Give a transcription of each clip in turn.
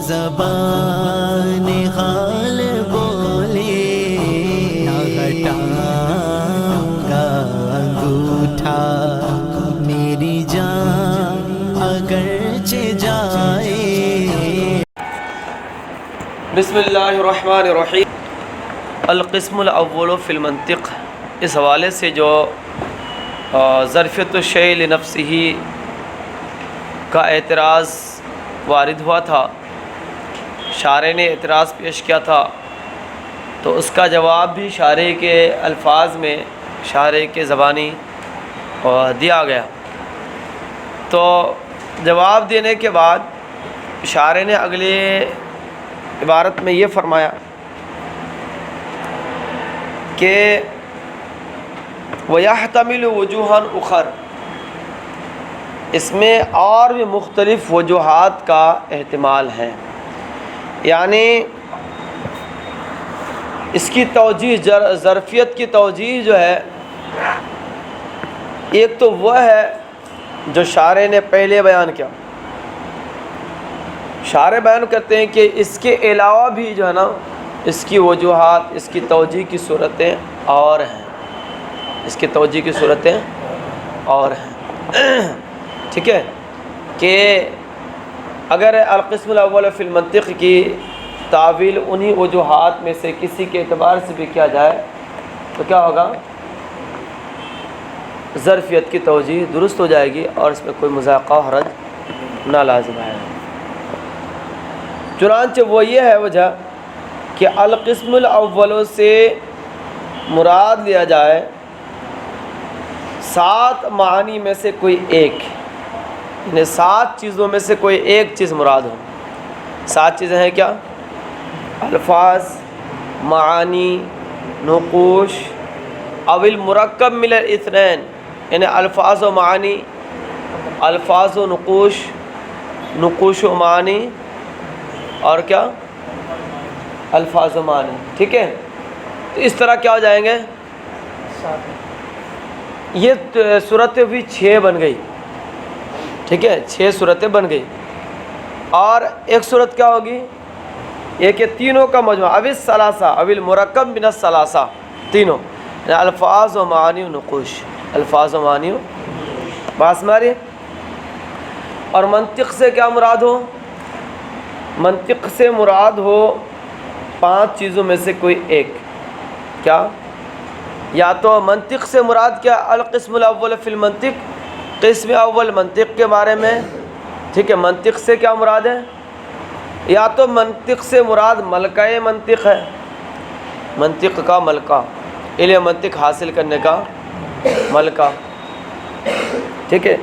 زبان حال بولے نہ ہٹاؤں گا انگوٹھا میری جان اگرچہ جائے۔ بسم اللہ الرحمن الرحیم۔ القسم الاول فی المنطق، اس حوالے سے جو ظرفیت الشیء لنفسہ کا اعتراض وارد ہوا تھا، شارح نے اعتراض پیش کیا تھا، تو اس کا جواب بھی شارح کے الفاظ میں، شارح کے زبانی دیا گیا۔ تو جواب دینے کے بعد شارح نے اگلے عبارت میں یہ فرمایا کہ وَيَحْتَمِلُ وُجُوهًا أُخَرَ، اس میں اور بھی مختلف وجوہات کا احتمال ہے، یعنی اس کی توجیہ، ظرفیت کی توجیہ جو ہے، ایک تو وہ ہے جو شارح نے پہلے بیان کیا۔ شارح بیان کرتے ہیں کہ اس کے علاوہ بھی جو ہے نا، اس کی وجوہات، اس کی توجیہ کی صورتیں اور ہیں، اس کی توجیہ کی صورتیں اور ہیں۔ ٹھیک ہے، کہ اگر القسم الاول فی المنطق کی تعویل انہی وجوہات میں سے کسی کے اعتبار سے بھی کیا جائے تو کیا ہوگا؟ ظرفیت کی توجیہ درست ہو جائے گی اور اس میں کوئی مذاقہ و حرج نہ لازم آئے گا۔ چنانچہ وہ یہ ہے وجہ کہ القسم الاول سے مراد لیا جائے 7 معانی میں سے کوئی ایک، یعنی 7 چیزوں میں سے کوئی ایک چیز مراد ہو۔ 7 چیزیں ہیں کیا؟ الفاظ، معانی، نقوش، او المرکب من الاثنین، یعنی الفاظ و معانی، الفاظ و نقوش، نقوش و معانی، اور کیا؟ الفاظ و معانی۔ ٹھیک ہے، تو اس طرح کیا ہو جائیں گے؟ یہ صورتیں بھی 6 بن گئی۔ ٹھیک ہے، 6 صورتیں بن گئی، اور ایک صورت کیا ہوگی؟ یہ کہ تینوں کا مجموعہ، او الثلاثہ، او المرکب من الثلاثہ، تینوں، یعنی الفاظ و معانی و نقوش، الفاظ و معانی و بات ہماری۔ اور منطق سے کیا مراد ہو؟ منطق سے مراد ہو 5 چیزوں میں سے کوئی ایک۔ کیا؟ یا تو منطق سے مراد کیا؟ القسم الاول فی المنطق، قسم اول منطق کے بارے میں۔ ٹھیک ہے، منطق سے کیا مراد ہے؟ یا تو منطق سے مراد ملکہ منطق ہے، منطق کا ملکہ، علم منطق حاصل کرنے کا ملکہ۔ ٹھیک ہے،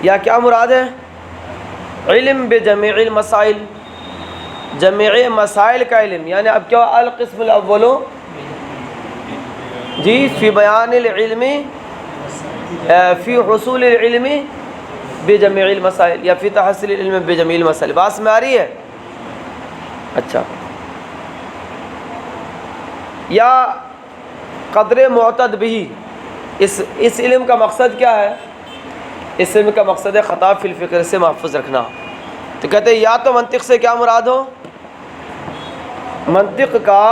یا کیا مراد ہے؟ علم بجمیع المسائل، جمیع مسائل کا علم، یعنی اب کیا القسم الاول جی فی بیان العلم، فی حصول العلم بجمیع المسائل، یا فی تحصیل العلم بجمیع المسائل۔ بات میں آ رہی ہے؟ اچھا، یا قدر معتد بھی، اس علم کا مقصد کیا ہے؟ اس علم کا مقصد ہے خطا فی الفکر سے محفوظ رکھنا۔ تو کہتے ہیں یا تو منطق سے کیا مراد ہو؟ منطق کا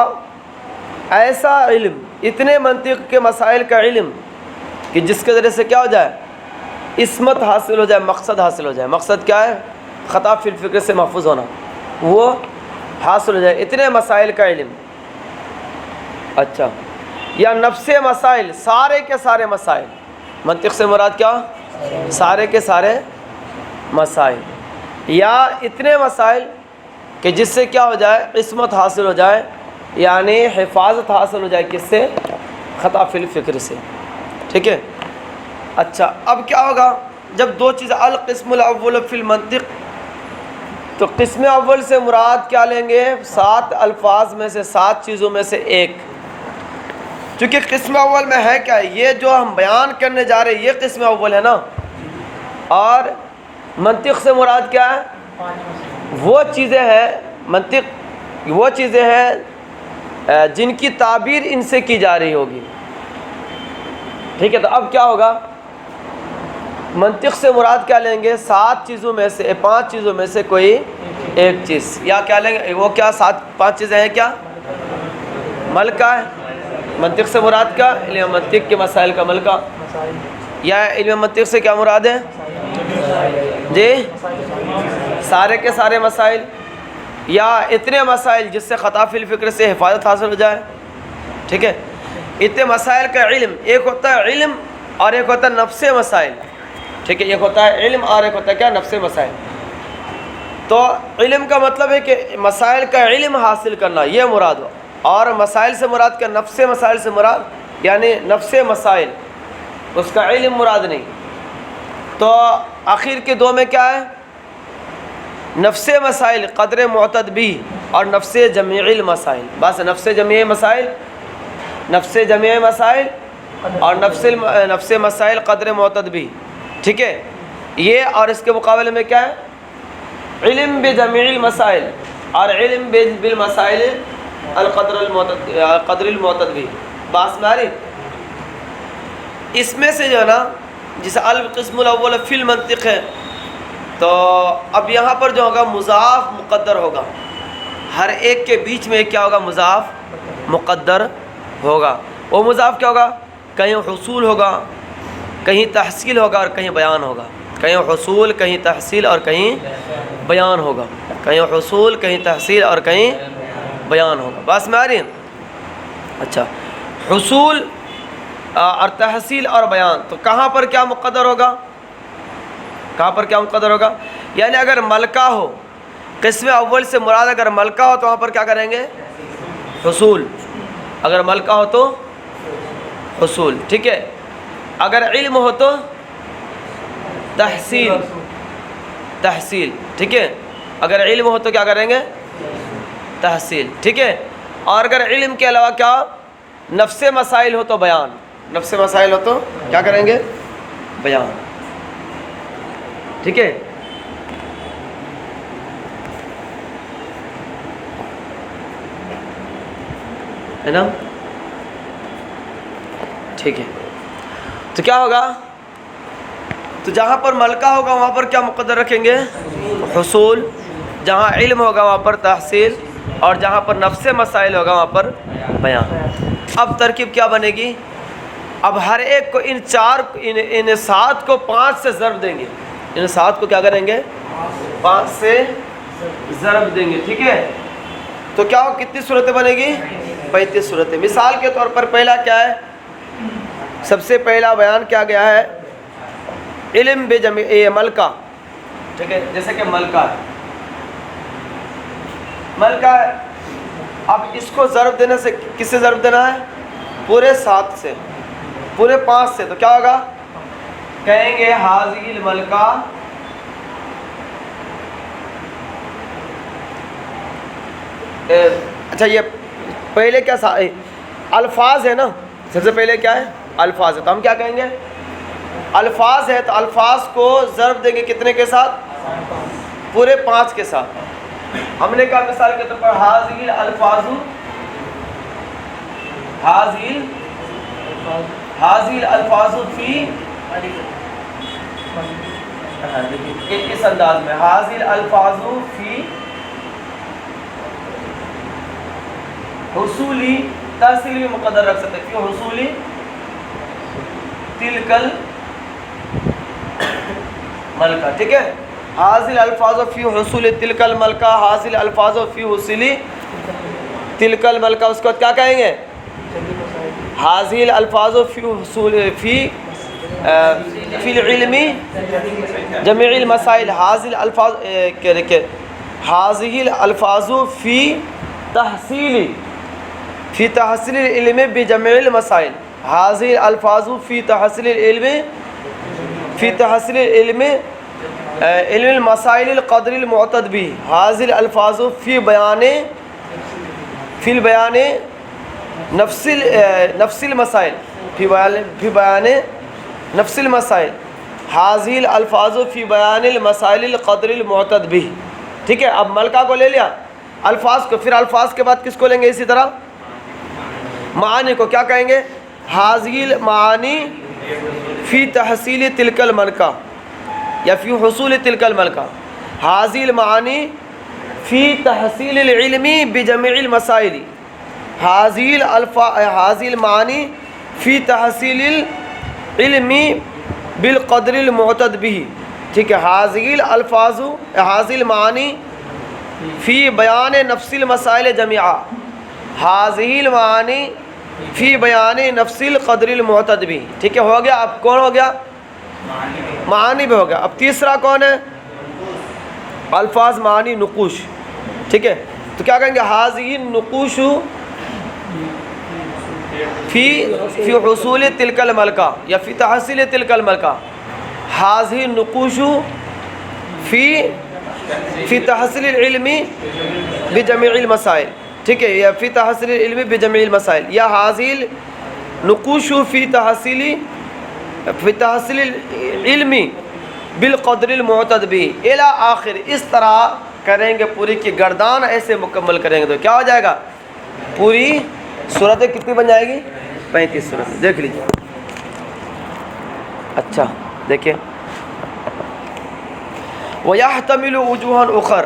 ایسا علم، اتنے منطق کے مسائل کا علم کہ جس کے ذریعے سے کیا ہو جائے؟ عصمت حاصل ہو جائے، مقصد حاصل ہو جائے۔ مقصد کیا ہے؟ خطا فی الفکر سے محفوظ ہونا، وہ حاصل ہو جائے، اتنے مسائل کا علم۔ اچھا، یا نفس مسائل، سارے کے سارے مسائل، منطق سے مراد کیا؟ سارے کے سارے مسائل، یا اتنے مسائل کہ جس سے کیا ہو جائے؟ عصمت حاصل ہو جائے، یعنی حفاظت حاصل ہو جائے، کس سے؟ خطا فی الفکر سے۔ ٹھیک ہے، اچھا، اب کیا ہوگا جب 2 چیزیں؟ القسم الاول فی المنطق، تو قسم اول سے مراد کیا لیں گے؟ 7 الفاظ میں سے، 7 چیزوں میں سے ایک۔ چونکہ قسم اول میں ہے کیا؟ یہ جو ہم بیان کرنے جا رہے ہیں یہ قسم اول ہے نا، اور منطق سے مراد کیا ہے؟ وہ چیزیں ہیں، منطق وہ چیزیں ہیں جن کی تعبیر ان سے کی جا رہی ہوگی۔ ٹھیک ہے، تو اب کیا ہوگا؟ منطق سے مراد کیا لیں گے؟ 7 چیزوں میں سے، 5 چیزوں میں سے کوئی ایک چیز، یا کیا لیں گے وہ کیا 5 چیزیں ہیں کیا؟ ملکہ ہے، منطق سے مراد کیا؟ علم منطق کے مسائل کا ملکہ، یا علم منطق سے کیا مراد ہے؟ جی سارے کے سارے مسائل، یا اتنے مسائل جس سے خطا فی الفکر سے حفاظت حاصل ہو جائے، ٹھیک ہے؟ اتنے مسائل کا علم، ایک ہوتا ہے علم اور ایک ہوتا ہے نفس مسائل، ٹھیک ہے؟ ایک ہوتا ہے علم اور ایک ہوتا ہے کیا؟ نفس مسائل۔ تو علم کا مطلب ہے کہ مسائل کا علم حاصل کرنا، یہ مراد ہو، اور مسائل سے مراد کیا؟ نفس مسائل سے مراد یعنی نفس مسائل، اس کا علم مراد نہیں۔ تو آخر کے 2 میں کیا ہے؟ نفس مسائل قدر معتد بھی اور نفس جمیع المسائل، بس نفس جمیع مسائل، نفس جمیع مسائل اور نفس مسائل قدر معتد بھی، ٹھیک ہے؟ یہ اور اس کے مقابلے میں کیا ہے؟ علم بجمیع المسائل اور علم بالمسائل قدر المعتد بھی، بات میں آ رہی؟ اس میں سے جو ہے نا جسے القسم الاول فی المنطق ہے، تو اب یہاں پر جو ہوگا مضاف مقدر ہوگا، ہر ایک کے بیچ میں کیا ہوگا؟ مضاف مقدر ہوگا۔ وہ مضاف کیا ہوگا؟ کہیں حصول ہوگا، کہیں تحصیل ہوگا اور کہیں بیان ہوگا، کہیں حصول کہیں تحصیل اور کہیں بیان ہوگا، کہیں حصول کہیں تحصیل اور کہیں بیان ہوگا، بس میں آ رہی ہے؟ اچھا، حصول اور تحصیل اور بیان، تو کہاں پر کیا مقدر ہوگا؟ کہاں پر کیا مقدر ہوگا؟ یعنی اگر ملکہ ہو، قسم اول سے مراد اگر ملکہ ہو تو وہاں پر کیا کریں گے؟ حصول، اگر ملکہ ہو تو حصول، ٹھیک ہے؟ اگر علم ہو تو تحصیل، تحصیل، ٹھیک ہے؟ اگر علم ہو تو کیا کریں گے؟ تحصیل، ٹھیک ہے؟ اور اگر علم کے علاوہ کیا؟ نفس مسائل ہو تو بیان، نفس مسائل ہو تو کیا کریں گے؟ بیان، ٹھیک ہے؟ ہے نا؟ ٹھیک ہے، تو کیا ہوگا؟ تو جہاں پر ملکہ ہوگا وہاں پر کیا مقدر رکھیں گے؟ حصول، جہاں علم ہوگا وہاں پر تحصیل، اور جہاں پر نفس مسائل ہوگا وہاں پر بیان۔ اب ترکیب کیا بنے گی؟ اب ہر ایک کو ان 7 کو 5 سے ضرب دیں گے، ان 7 کو کیا کریں گے؟ 5 سے ضرب دیں گے، ٹھیک ہے؟ تو کیا ہو؟ کتنی صورتیں بنے گی؟ 35 صورتیں۔ مثال کے طور پر پہلا کیا ہے؟ سب سے پہلا بیان کیا گیا ہے؟ علم بجمیع ملکہ، ٹھیک ہے؟ جیسے کہ ملکہ ہے، ملکہ ہے، اب اس کو ضرب دینے سے کس سے ضرب دینا ہے؟ پورے 7 سے، پورے 5 سے، تو کیا ہوگا؟ کہیں گے حاضی الملکہ اچھا یہ پہلے کیا الفاظ ہے نا، سب سے پہلے کیا ہے؟ الفاظ ہے، تو ہم کیا کہیں گے؟ الفاظ ہے، تو الفاظ کو ضرب دیں گے کتنے کے ساتھ؟ پورے 5 کے ساتھ۔ ہم نے کہا مثال کے طور پر حاضی الفاظ، حاضی الفاظ فی، اس انداز میں حاضی الفاظ فی حصولی، تحصیل بھی مقدر رکھ سکتے ہیں، فی حصولی تلکل ملکہ، ٹھیک ہے؟ حاصل الفاظ فی حصول تلک الملکہ، حاصل الفاظ فی حصول تلک الملکہ، اس کو کیا کہیں گے؟ حاصل الفاظ فی حصول فی العلم جمیع المسائل، حاصل الفاظ حاصل الفاظ فی تحصیل العلم بجمیع المسائل، حاصل الفاظ فی تحصیل العلم علم المسائل القدر المعتد بھی، حاصل الفاظ فی بیان نفس المسائل، فی بیان نفس المسائل، حاصل الفاظ فی بیان المسائل القدر المعتد بھی، ٹھیک ہے؟ اب ملکہ کو لے لیا، الفاظ کو، پھر الفاظ کے بعد کس کو لیں گے؟ اسی طرح معانی کو کیا کہیں گے؟ حاصل معانی فی تحصیل تلک الملکہ یا فی حصول تلک الملکہ، حاصل معانی فی تحصیل العلم بجميع المسائل، حاضل حاضل معنی فی تحصیل العلم بالقدر المعتد به، ٹھیک ہے، حاضل الفاظ حاضل معنی فی بیان نفس المسائل جميعا، حاضل معنی فی بیان نفس القدر المعتد به، ٹھیک ہے، ہو گیا۔ اب کون ہو گیا؟ معانی بھی ہو گیا۔ اب تیسرا کون ہے؟ الفاظ معانی نقوش، ٹھیک ہے، تو کیا کہیں گے؟ حاضی نقوش فی حصول تلک الملکہ یا فی تحصیل تلک الملکہ، حاضی نقوش فی تحصیل العلم بجميع المسائل، ٹھیک ہے، یا فی تحصیل العلم بجميع المسائل، یا حاضی نقوش فی تحصیل العلم بالقدر المعتد به الی آخر۔ اس طرح کریں گے پوری کی گردان ایسے مکمل کریں گے تو کیا ہو جائے گا؟ پوری صورتیں کتنی بن جائے گی؟ 35 صورتیں۔ دیکھ لیجیے، اچھا دیکھیں، وَيَحْتَمِلُ وُجُوهًا أُخَرَ،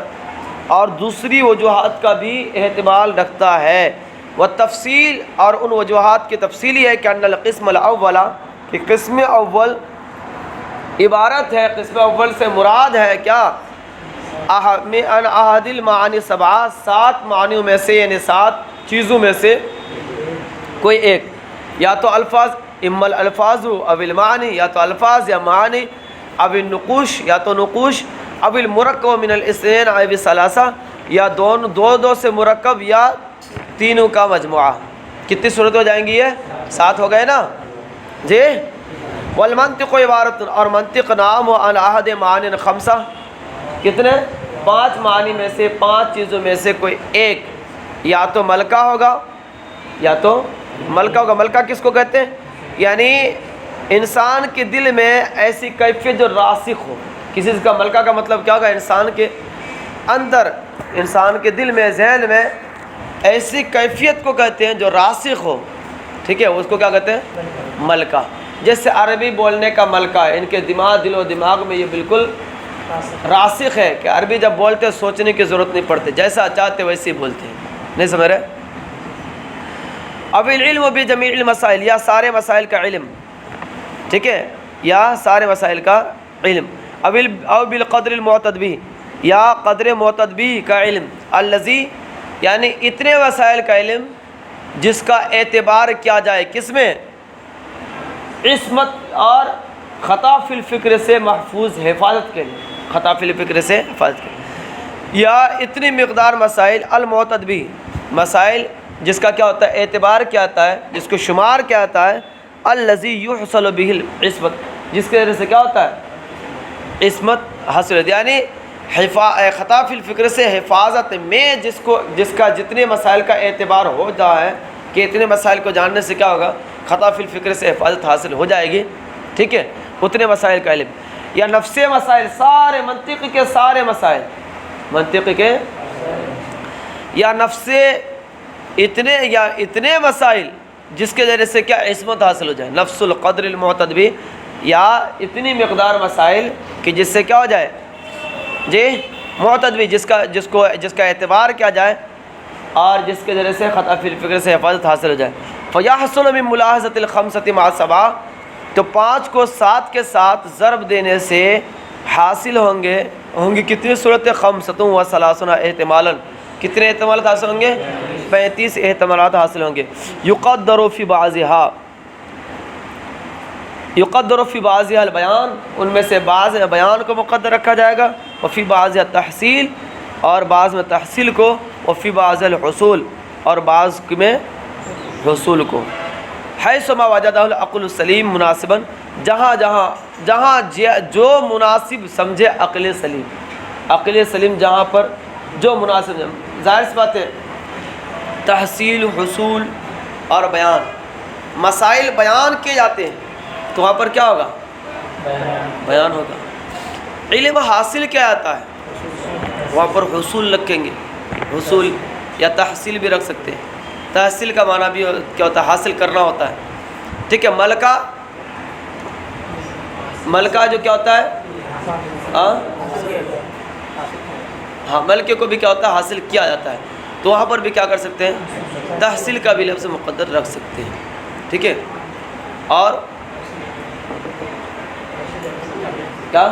اور دوسری وجوہات کا بھی احتمال رکھتا ہے، والتفصیل، اور ان وجوہات کی تفصیل یہ ہے کہ ان القسم الاول، کہ قسم اول عبارت ہے، قسم اول سے مراد ہے کیا؟ ان احد المعانی سبعہ، 7 معنیوں میں سے، یعنی 7 چیزوں میں سے کوئی ایک، یا تو الفاظ، اما الالفاظ او المعانی، یا تو الفاظ یا معانی، اب النقوش یا تو نقوش، اب المرکب من الاثنین او الثلاثہ، یا دو سے مرکب یا تینوں کا مجموعہ۔ کتنی صورت ہو جائیں گی؟ یہ 7 ہو گئے نا جی۔ والمنطق عبارت، اور منطق نام ہو عن احد معانی 5، کتنے؟ 5 معنی میں سے، 5 چیزوں میں سے کوئی ایک، یا تو ملکہ ہوگا، یا تو ملکہ ہوگا۔ ملکہ کس کو کہتے ہیں؟ یعنی انسان کے دل میں ایسی کیفیت جو راسخ ہو۔ کسی چیز کا ملکہ کا مطلب کیا ہوگا؟ انسان کے اندر، انسان کے دل میں، ذہن میں ایسی کیفیت کو کہتے ہیں جو راسخ ہو، ٹھیک ہے، اس کو کیا کہتے ہیں؟ ملکہ۔ جیسے عربی بولنے کا ملکہ ہے، ان کے دل و دماغ میں یہ بالکل راسخ ہے کہ عربی جب بولتے سوچنے کی ضرورت نہیں پڑتی، جیسا چاہتے ویسے ہی بولتے ہیں۔ نہیں سمجھ رہے؟ اب العلم بجمیع المسائل، یا سارے مسائل کا علم، ٹھیک ہے، یا سارے مسائل کا علم۔ او بالقدر المعتد به، یا قدر معتد به کا علم، الذی، یعنی اتنے مسائل کا علم جس کا اعتبار کیا جائے کس میں؟ عصمت اور خطا فی الفکر سے محفوظ، حفاظت کے لیے، خطا فی الفکر سے حفاظت کے لیے، یا اتنی مقدار مسائل المعتد به، مسائل جس کا کیا ہوتا ہے؟ اعتبار کیا آتا ہے، جس کو شمار کیا آتا ہے، الذی یحصل به العصمت، جس کے ذریعے سے کیا ہوتا ہے؟ عصمت حاصل ہوتی ہے، یعنی خطا فی الفکر سے حفاظت میں جس کا جتنے مسائل کا اعتبار ہو جائے کہ اتنے مسائل کو جاننے سے کیا ہوگا؟ خطا فی الفکر سے حفاظت حاصل ہو جائے گی، ٹھیک ہے، اتنے مسائل کا علم۔ یا نفس مسائل، سارے منطق کے سارے مسائل، منطق کے، یا نفس اتنے مسائل جس کے ذریعے سے کیا عصمت حاصل ہو جائے، نفس القدر المعتد بھی، یا اتنی مقدار مسائل کہ جس سے کیا ہو جائے جی؟ معتد بھی، جس کا اعتبار کیا جائے اور جس کے ذریعے سے خطا فی الفکر سے حفاظت حاصل ہو جائے۔ فَيَحْصُلُ مِن مُلَاحَظَةِ الْخَمْسَةِ مَعَ السَّبْعَةِ، تو 5 کو 7 کے ساتھ ضرب دینے سے حاصل ہوں گی کتنی صورتیں؟ 35 و 30 احتمالاً، کتنے احتمالات حاصل ہوں گے؟ 35 احتمالات حاصل ہوں گے۔ يُقَدَّرُ فِي بَعْضِهَا، يُقَدَّرُ فِي بَعْضِهَا الْبَيَانِ، ان میں سے بعض بیان کو مقدر رکھا جائے گا، وفی بعض تحصیل، اور بعض میں تحصیل کو، وفی بعض الحصول، اور بعض میں حصول کو۔ حیث ما وجدہ العقل السلیم مناسبا، جہاں جو مناسب سمجھے عقل سلیم جہاں پر جو مناسب ہے، ظاہر سی بات ہے، تحصیل، حصول اور بیان، مسائل بیان کیے جاتے ہیں تو وہاں پر کیا ہوگا؟ بیان ہوگا۔ علم حاصل کیا آتا ہے؟ وہاں پر حصول رکھیں گے، حصول یا تحصیل بھی رکھ سکتے ہیں۔ تحصیل کا معنی بھی کیا ہوتا ہے؟ حاصل کرنا ہوتا ہے، ٹھیک ہے۔ ملکہ جو کیا ہوتا ہے؟ ہاں ملکے کو بھی کیا ہوتا ہے حاصل کیا جاتا ہے، تو وہاں پر بھی کیا کر سکتے ہیں تحصیل کا بھی لفظ مقدر رکھ سکتے ہیں، ٹھیک ہے۔ اور کیا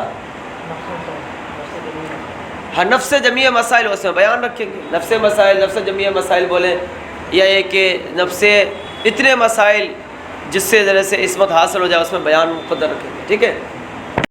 ہاں نفس جمیع مسائل اس میں بیان رکھیں گے، نفس مسائل، نفس جمیع مسائل بولیں، یا یہ کہ نفس اتنے مسائل جس سے ذرا سے عصمت حاصل ہو جائے اس میں بیان مقدر رکھیں گے، ٹھیک ہے۔